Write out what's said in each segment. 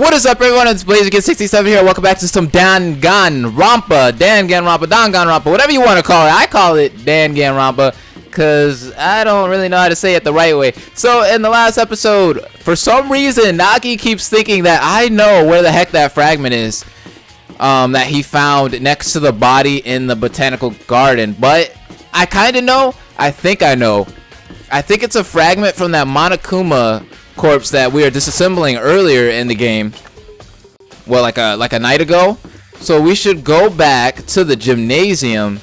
What is up, everyone? It's Blazer67 here. Welcome back to some Danganronpa, Danganronpa, whatever you want to call it. I call it Danganronpa because I don't really know how to say it the right way. So in the last episode, for some reason, Nagi keeps thinking that I know where the heck that fragment is that he found next to the body in the botanical garden. But I kind of know. I think I know. I think it's a fragment from that Monokuma corpse that we are disassembling earlier in the game. Well, like a night ago. So we should go back to the gymnasium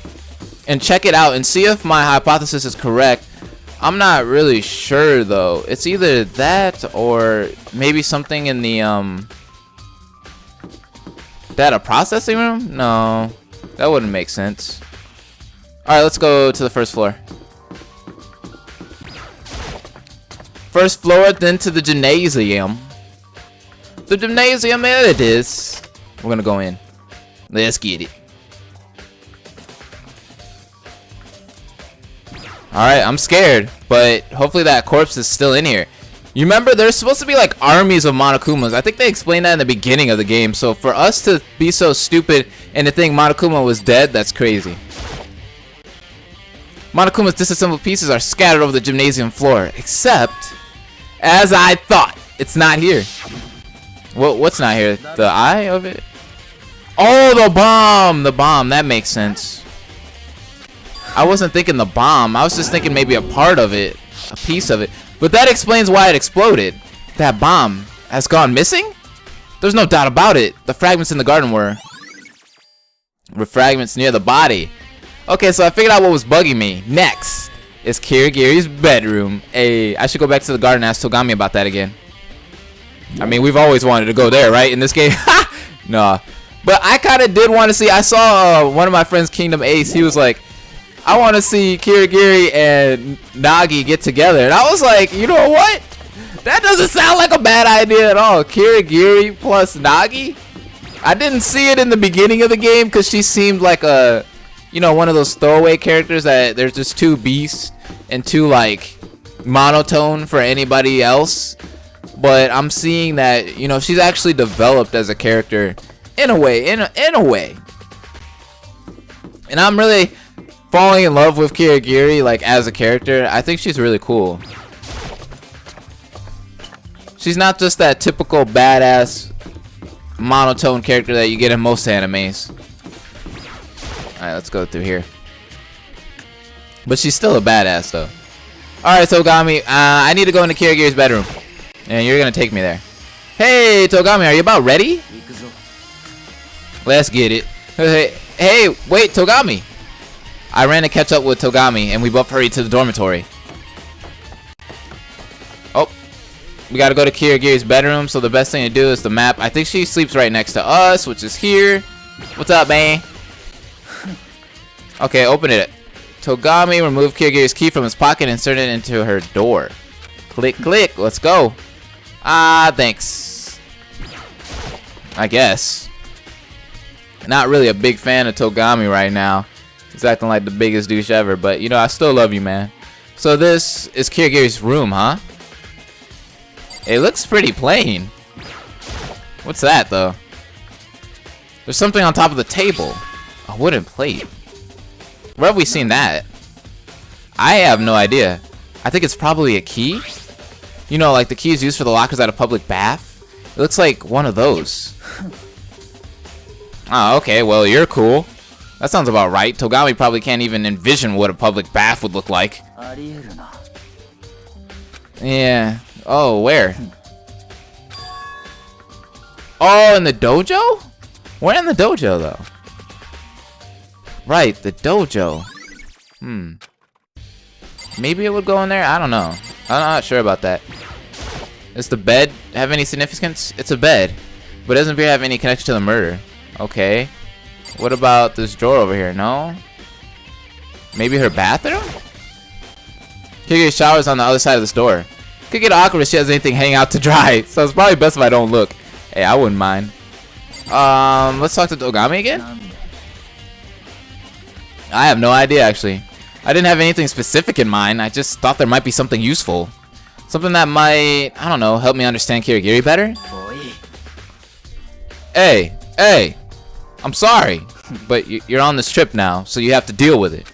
and check it out and see if my hypothesis is correct. I'm not really sure though. It's either that or maybe something in the data processing room? No, that wouldn't make sense. All right, let's go to the first floor. First floor, then to the gymnasium. The gymnasium, there it is. We're gonna go in. Let's get it. Alright, I'm scared, but hopefully that corpse is still in here. You remember, there's supposed to be like armies of Monokumas. I think they explained that in the beginning of the game. So for us to be so stupid and to think Monokuma was dead, that's crazy. Monokuma's disassembled pieces are scattered over the gymnasium floor, except, as I thought, it's not here. What's not here? The eye of it? Oh, the bomb! The bomb, that makes sense. I wasn't thinking the bomb. I was just thinking maybe a part of it, a piece of it. But that explains why it exploded. That bomb has gone missing? There's no doubt about it. The fragments in the garden were fragments near the body. Okay, so I figured out what was bugging me. Next is Kirigiri's bedroom. Hey, I should go back to the garden and ask Togami about that again. I mean, we've always wanted to go there, right? In this game? Nah. But I kind of did want to see. I saw one of my friends, Kingdom Ace. He was like, I want to see Kirigiri and Nagi get together. And I was like, you know what? That doesn't sound like a bad idea at all. Kirigiri plus Nagi? I didn't see it in the beginning of the game because she seemed like a, you know, one of those throwaway characters that there's just too beast and too like monotone for anybody else. But I'm seeing that, you know, she's actually developed as a character in a way, in a way. And I'm really falling in love with Kirigiri, like, as a character. I think she's really cool. She's not just that typical badass monotone character that you get in most animes. Alright, let's go through here. But she's still a badass, though. Alright, Togami, I need to go into Kirigiri's bedroom. And you're gonna take me there. Hey, Togami, are you about ready? Let's get it. Hey, wait, Togami. I ran to catch up with Togami, and we both hurried to the dormitory. Oh, we gotta go to Kirigiri's bedroom, so the best thing to do is the map. I think she sleeps right next to us, which is here. What's up, man? Okay, open it. Togami removed Kirigiri's key from his pocket and inserted it into her door. Click, click. Let's go. Ah, thanks. I guess. Not really a big fan of Togami right now. He's acting like the biggest douche ever, but you know, I still love you, man. So this is Kirigiri's room, huh? It looks pretty plain. What's that, though? There's something on top of the table. A wooden plate. Where have we seen that? I have no idea. I think it's probably a key. You know, like the keys used for the lockers at a public bath. It looks like one of those. Oh, okay. Well, you're cool. That sounds about right. Togami probably can't even envision what a public bath would look like. Yeah. Oh, where? Oh, in the dojo? Where in the dojo, though? Right, the dojo. Maybe it would go in there? I don't know. I'm not sure about that. Does the bed have any significance? It's a bed, but it doesn't appear to have any connection to the murder. Okay. What about this drawer over here? No? Maybe her bathroom? Kirigiri's shower is on the other side of this door. Could get awkward if she has anything hanging out to dry, so it's probably best if I don't look. Hey, I wouldn't mind. Let's talk to Togami again? I have no idea, actually. I didn't have anything specific in mind. I just thought there might be something useful. Something that might, I don't know, help me understand Kirigiri better? Hey, I'm sorry, but you're on this trip now, so you have to deal with it.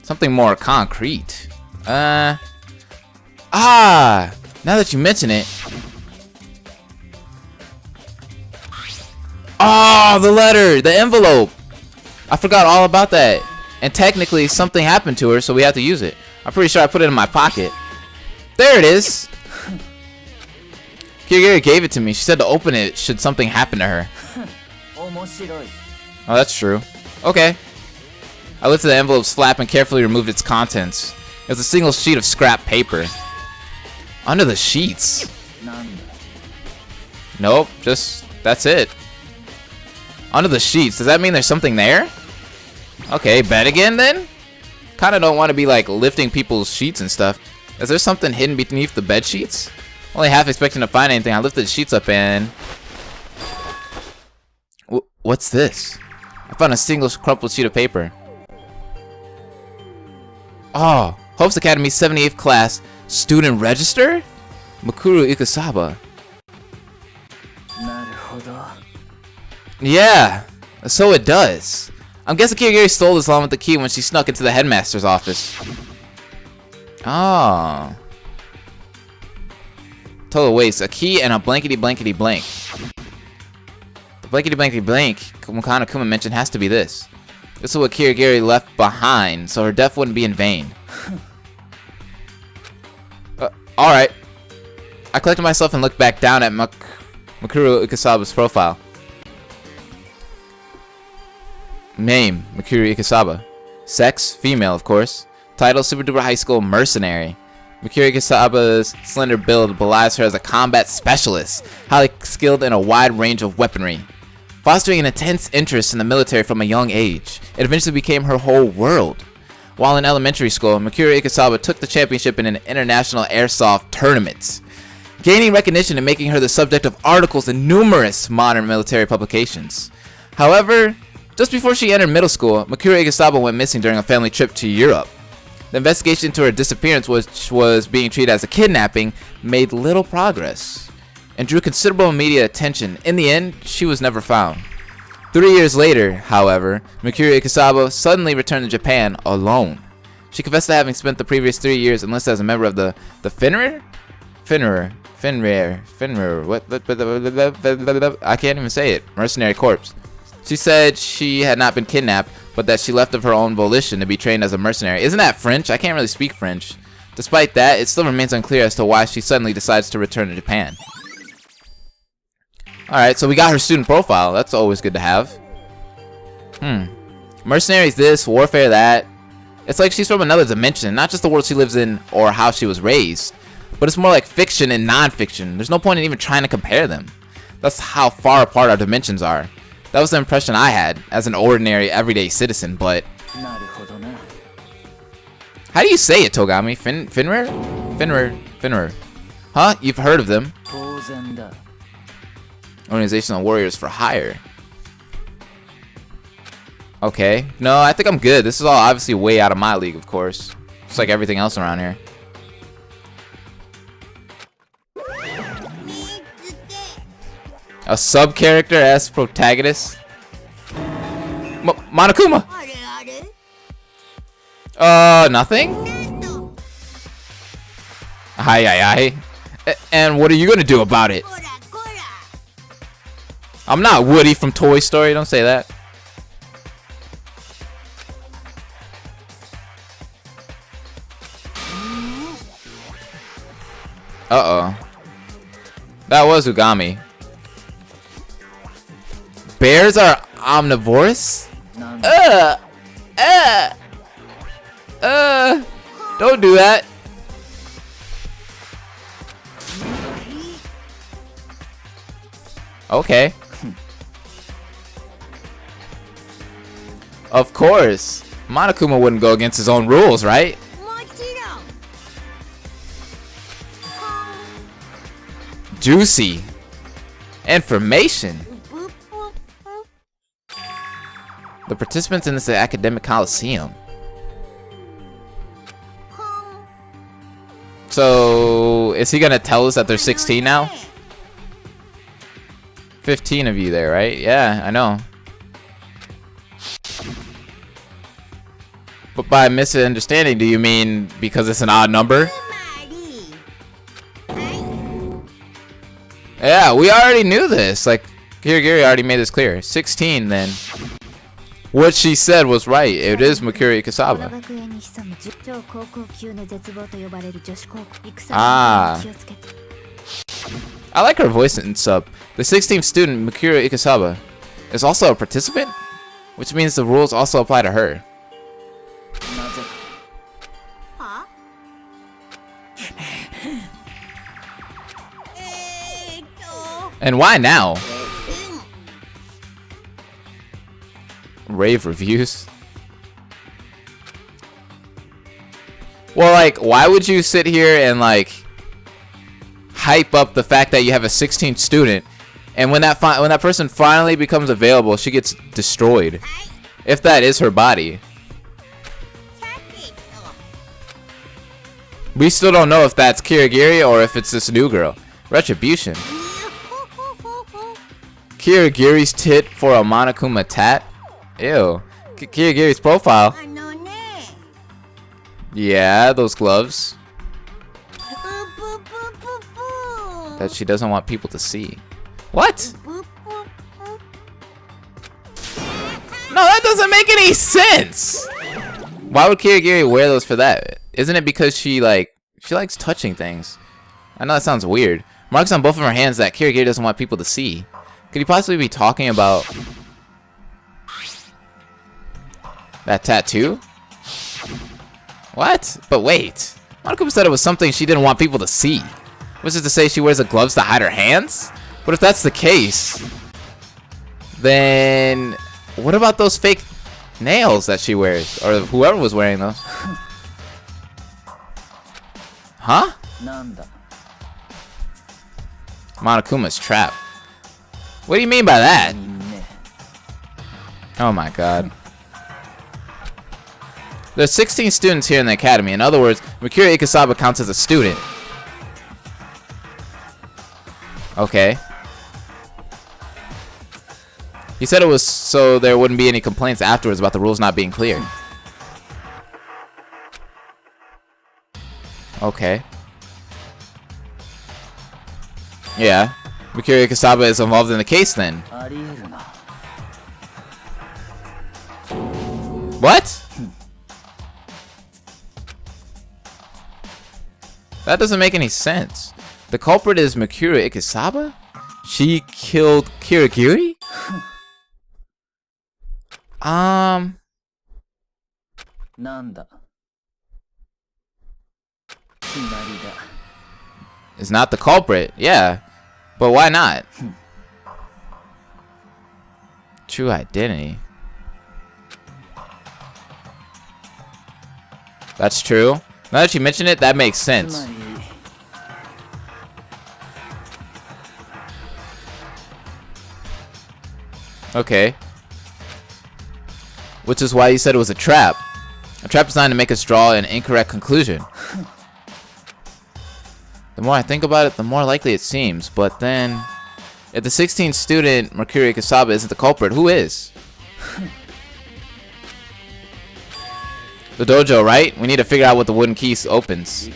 Something more concrete. Now that you mention it. Oh, the letter, the envelope. I forgot all about that. And technically, something happened to her, so we have to use it. I'm pretty sure I put it in my pocket. There it is. Kirigiri gave it to me. She said to open it should something happen to her. Oh, that's true. Okay. I lifted the envelope's flap and carefully removed its contents. It was a single sheet of scrap paper. Under the sheets. Nope, just that's it. Under the sheets. Does that mean there's something there? Okay, bed again then? Kinda don't want to be like lifting people's sheets and stuff. Is there something hidden beneath the bed sheets? Only half expecting to find anything. I lifted the sheets up and... What's this? I found a single crumpled sheet of paper. Oh, Hope's Academy 78th class student register? Mikuru Ikasaba. Yeah, so it does. I'm guessing Kirigiri stole this along with the key when she snuck into the headmaster's office. Oh. Total waste. A key and a blankety blankety blank. The blankety blankety blank Mukana Kuma mentioned has to be this. This is what Kirigiri left behind, so her death wouldn't be in vain. Alright. I collected myself and looked back down at Mikuru Ikasaba's profile. Name, Mikuru Ikasaba. Sex, female of course. Title, Super Duper High School Mercenary. Mikuru Ikasaba's slender build belies her as a combat specialist, highly skilled in a wide range of weaponry. Fostering an intense interest in the military from a young age, it eventually became her whole world. While in elementary school, Mikuru Ikasaba took the championship in an international airsoft tournament, gaining recognition and making her the subject of articles in numerous modern military publications. However, just before she entered middle school, Mikuru Ikasaba went missing during a family trip to Europe. The investigation into her disappearance, which was being treated as a kidnapping, made little progress and drew considerable media attention. In the end, she was never found. 3 years later, however, Mikuru Ikasaba suddenly returned to Japan alone. She confessed to having spent the previous 3 years enlisted as a member of the Finrir, what? I can't even say it. Mercenary Corps. She said she had not been kidnapped, but that she left of her own volition to be trained as a mercenary. Isn't that French? I can't really speak French. Despite that, it still remains unclear as to why she suddenly decides to return to Japan. Alright, so we got her student profile. That's always good to have. Mercenaries this, warfare that. It's like she's from another dimension, not just the world she lives in or how she was raised. But it's more like fiction and non-fiction. There's no point in even trying to compare them. That's how far apart our dimensions are. That was the impression I had as an ordinary, everyday citizen, but... How do you say it, Togami? Finrir? Finrir. Huh? You've heard of them. Organizational Warriors for Hire. Okay. No, I think I'm good. This is all obviously way out of my league, of course. Just like everything else around here. A sub-character as protagonist? Monokuma! Nothing? Hi. And what are you gonna do about it? I'm not Woody from Toy Story, don't say that. Uh-oh. That was Ugami. Bears are omnivorous? Don't do that. Okay. Of course. Monokuma wouldn't go against his own rules, right? Juicy. Information. The participants in this academic coliseum. So, is he gonna tell us that they're 16 now? 15 of you there, right? Yeah, I know. But by misunderstanding, do you mean because it's an odd number? Yeah, we already knew this. Like, Kirigiri already made this clear. 16, then. What she said was right. It is Mikuri Ikasaba. Ah. I like her voice in sub. The 16th student, Mikuri Ikasaba, is also a participant, which means the rules also apply to her. And why now? Rave reviews. Well, like, why would you sit here and like hype up the fact that you have a 16th student, and when that person finally becomes available, she gets destroyed? If that is her body. We still don't know if that's Kirigiri or if it's this new girl. Retribution. Kirigiri's tit for a Monokuma tat? Ew. Kirigiri's profile. Yeah, those gloves. That she doesn't want people to see. What? No, that doesn't make any sense! Why would Kirigiri wear those for that? Isn't it because she likes touching things? I know that sounds weird. Marks on both of her hands that Kirigiri doesn't want people to see. Could he possibly be talking about that tattoo? What? But wait. Monokuma said it was something she didn't want people to see. Was it to say she wears the gloves to hide her hands? But if that's the case, then what about those fake nails that she wears? Or whoever was wearing those? Huh? Monokuma's trap. What do you mean by that? Oh my god. There's 16 students here in the academy. In other words, Mikuri Ikasaba counts as a student. Okay. He said it was so there wouldn't be any complaints afterwards about the rules not being clear. Okay. Yeah. Mikuri Ikasaba is involved in the case then. What? That doesn't make any sense. The culprit is Mikuri Ikasaba? She killed Kirigiri? Is not the culprit, yeah. But why not? True identity. That's true. Now that you mention it, that makes sense. Okay. Which is why you said it was a trap. A trap designed to make us draw an incorrect conclusion. The more I think about it, the more likely it seems. But then, if the 16th student, Mikuri Ikasaba, isn't the culprit, who is? The dojo, right? We need to figure out what the wooden key opens.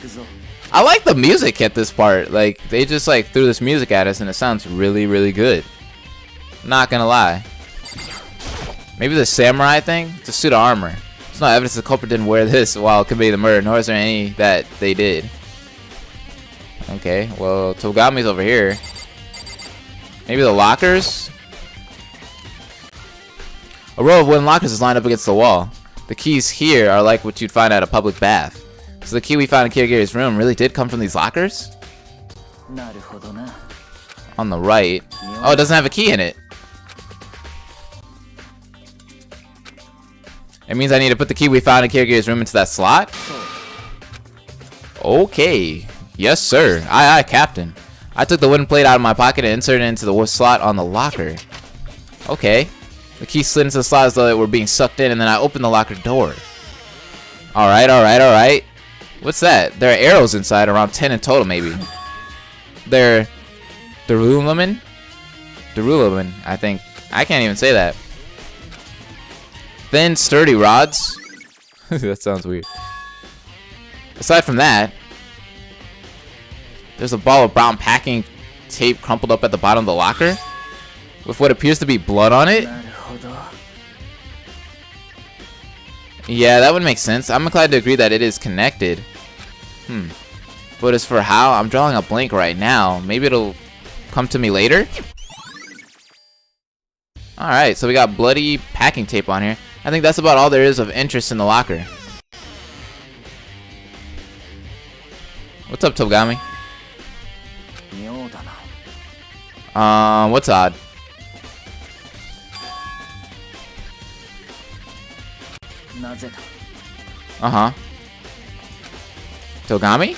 I like the music at this part. Like, they just like threw this music at us and it sounds really, really good. Not gonna lie. Maybe the samurai thing? It's a suit of armor. There's no evidence the culprit didn't wear this while committing the murder, nor is there any that they did. Okay, well, Togami's over here. Maybe the lockers? A row of wooden lockers is lined up against the wall. The keys here are like what you'd find at a public bath. So the key we found in Kirigiri's room really did come from these lockers? On the right. Oh, it doesn't have a key in it. It means I need to put the key we found in Kirigiri's room into that slot? Okay. Yes, sir. Aye, aye, Captain. I took the wooden plate out of my pocket and inserted it into the slot on the locker. Okay. The key slid into the slot as though it were being sucked in, and then I opened the locker door. Alright, alright, alright. What's that? There are arrows inside, around 10 in total, maybe. They're... Deruleman? Durulabin, I think. I can't even say that. Thin, sturdy rods. That sounds weird. Aside from that, there's a ball of brown packing tape crumpled up at the bottom of the locker with what appears to be blood on it. Yeah, that would make sense. I'm inclined to agree that it is connected. But as for how, I'm drawing a blank right now. Maybe it'll come to me later? Alright, so we got bloody packing tape on here. I think that's about all there is of interest in the locker. What's up, Togami? What's odd? Uh-huh. Togami?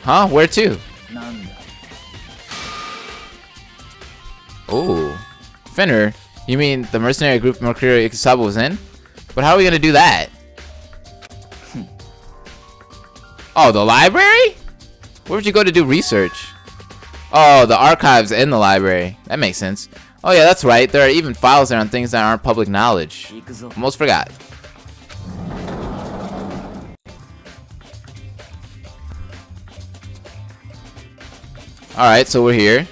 Huh? Where to? Oh. Finner? You mean the mercenary group Mercury Ikusawa was in? But how are we gonna do that? Oh, the library? Where would you go to do research? Oh, the archives in the library. That makes sense. Oh yeah, that's right. There are even files there on things that aren't public knowledge. Almost forgot. Alright, so we're here.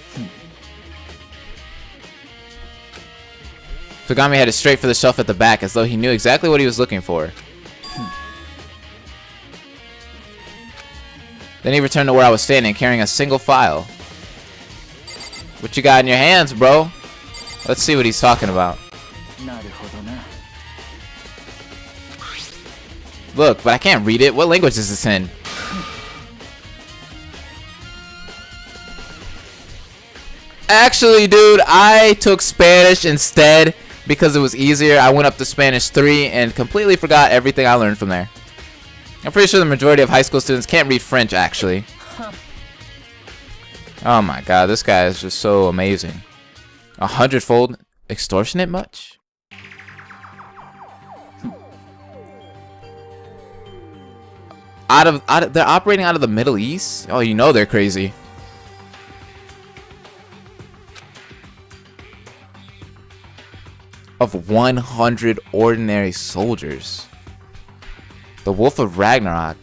Togami headed straight for the shelf at the back as though he knew exactly what he was looking for. Then he returned to where I was standing, carrying a single file. What you got in your hands, bro? Let's see what he's talking about. Look, but I can't read it. What language is this in? Actually, dude, I took Spanish instead because it was easier. I went up to Spanish 3 and completely forgot everything I learned from there. I'm pretty sure the majority of high school students can't read French, actually. Oh my god, this guy is just so amazing. 100-fold extortionate much? They're operating out of the Middle East? Oh, you know they're crazy. Of 100 ordinary soldiers. The Wolf of Ragnarok.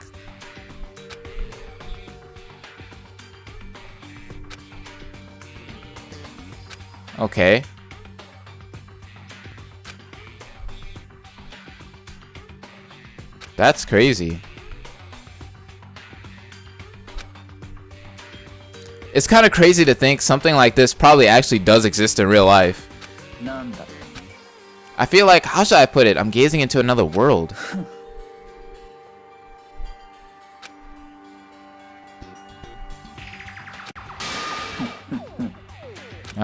Okay. That's crazy. It's kind of crazy to think something like this probably actually does exist in real life. I feel like, how should I put it? I'm gazing into another world.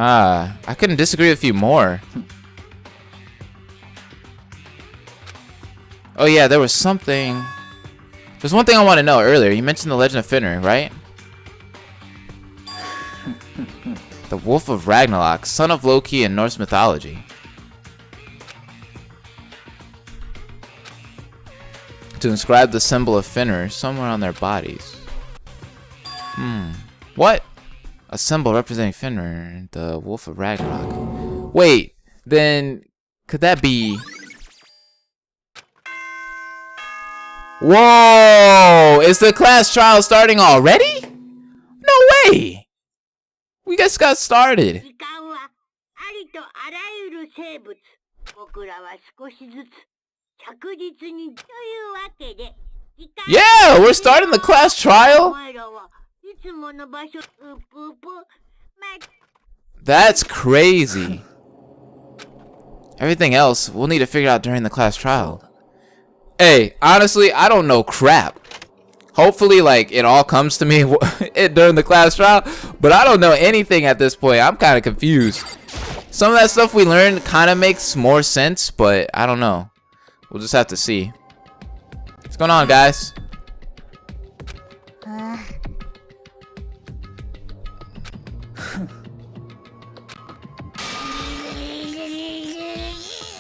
I couldn't disagree with you more. Oh yeah, there was something. There's one thing I want to know earlier. You mentioned the Legend of Finner, right? The Wolf of Ragnarok, son of Loki in Norse mythology. To inscribe the symbol of Finner somewhere on their bodies. What? A symbol representing Finner, the Wolf of Ragnarok. Wait, then could that be? Whoa! Is the class trial starting already? No way! We just got started. Yeah, we're starting the class trial. That's crazy. Everything else we'll need to figure out during the class trial. Hey, honestly, I don't know crap. Hopefully, like, it all comes to me during the class trial, but I don't know anything at this point. I'm kind of confused. Some of that stuff we learned kind of makes more sense, but I don't know. We'll just have to see. What's going on, guys?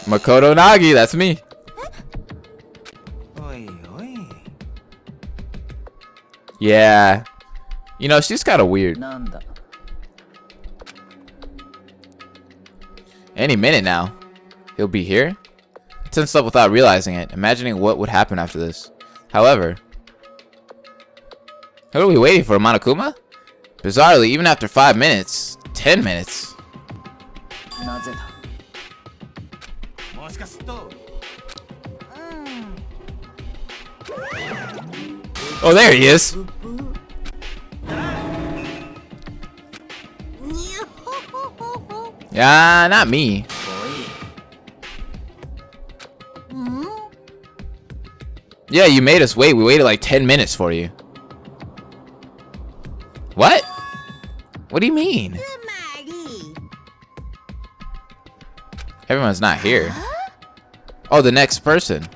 Makoto Nagi, that's me. Yeah. You know, she's kind of weird. Any minute now. He'll be here? I tensed up without realizing it, imagining what would happen after this. However, what are we waiting for, Monokuma? Bizarrely, even after 5 minutes, 10 minutes. Oh, there he is. Yeah, not me. Yeah, you made us wait. We waited like 10 minutes for you. What? What do you mean? Everyone's not here. Oh, the next person.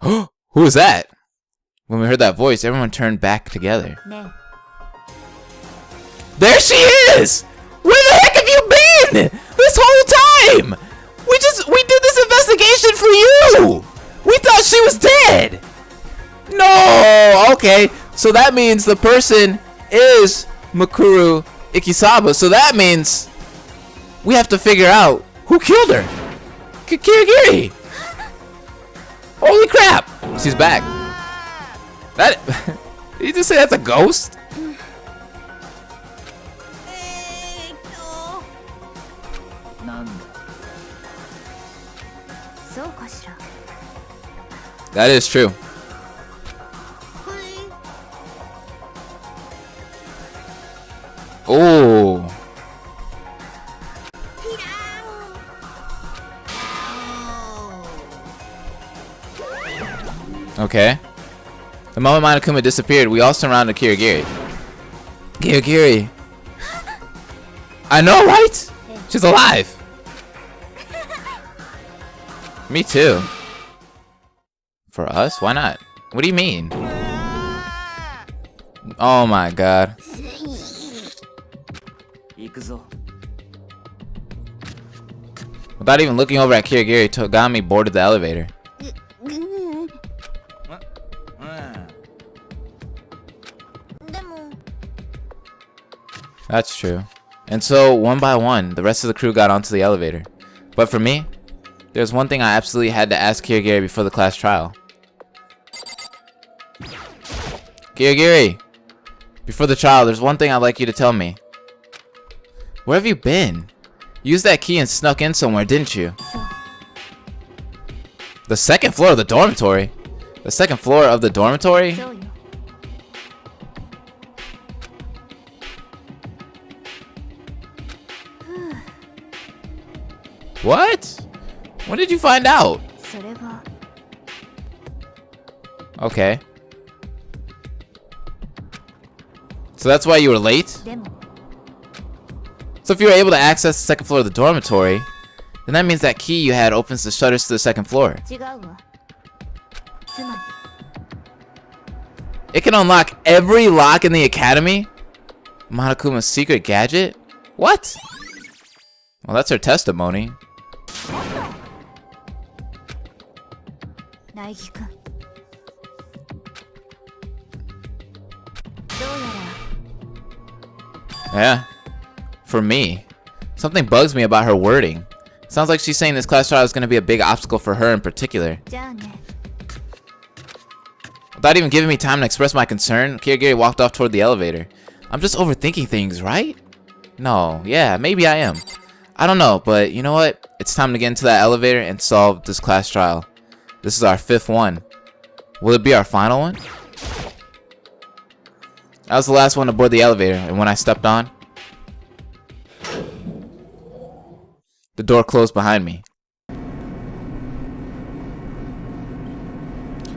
Who was that? When we heard that voice, everyone turned back together. There she is! Where the heck have you been? This whole time! We did this investigation for you! We thought she was dead! No! Okay, so that means the person is Mikuru Ikisaba. So that means we have to figure out who killed her. Kirigiri! Holy crap! She's back. That... Did you just say that's a ghost? That is true. Oh. Okay. The moment Monokuma disappeared, we all surrounded Kirigiri. Kirigiri. I know, right? She's alive. Me too. For us? Why not? What do you mean? Oh my god. Without even looking over at Kirigiri, Togami boarded the elevator. That's true. And so, one by one, the rest of the crew got onto the elevator. But for me, there's one thing I absolutely had to ask Kirigiri before the class trial. Kirigiri! Before the trial, there's one thing I'd like you to tell me. Where have you been? You used that key and snuck in somewhere, didn't you? The second floor of the dormitory? The second floor of the dormitory? What? When did you find out? Okay. So that's why you were late? So if you were able to access the second floor of the dormitory, then that means that key you had opens the shutters to the second floor. It can unlock every lock in the academy? Monokuma's secret gadget? What? Well, that's her testimony. Yeah. For me. Something bugs me about her wording. Sounds like she's saying this class trial is going to be a big obstacle for her in particular. Without even giving me time to express my concern, Kirigiri walked off toward the elevator. I'm just overthinking things, right? No, yeah, maybe I am. I don't know, but you know what? It's time to get into that elevator and solve this class trial. This is our 5th one. Will it be our final one? I was the last one to board the elevator, and when I stepped on, the door closed behind me.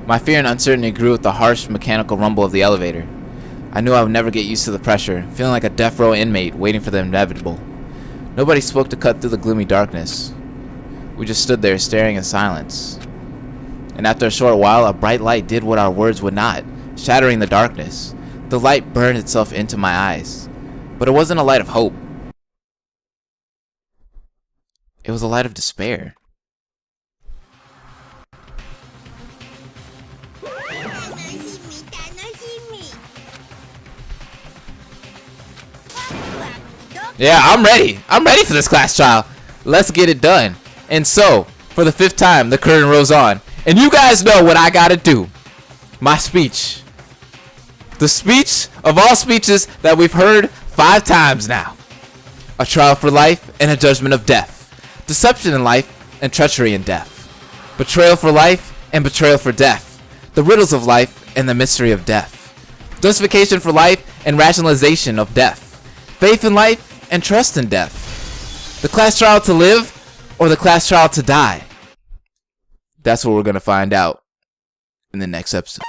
My fear and uncertainty grew with the harsh mechanical rumble of the elevator. I knew I would never get used to the pressure, feeling like a death row inmate waiting for the inevitable. Nobody spoke to cut through the gloomy darkness. We just stood there staring in silence. And after a short while, a bright light did what our words would not, shattering the darkness. The light burned itself into my eyes. But it wasn't a light of hope. It was a light of despair. Yeah, I'm ready. I'm ready for this class trial. Let's get it done. And so, for the 5th time, the curtain rolls on. And you guys know what I gotta do. My speech. The speech of all speeches that we've heard 5 times now. A trial for life and a judgment of death. Deception in life and treachery in death. Betrayal for life and betrayal for death. The riddles of life and the mystery of death. Justification for life and rationalization of death. Faith in life and trust in death. The class trial to live or the class trial to die. That's what we're gonna find out in the next episode.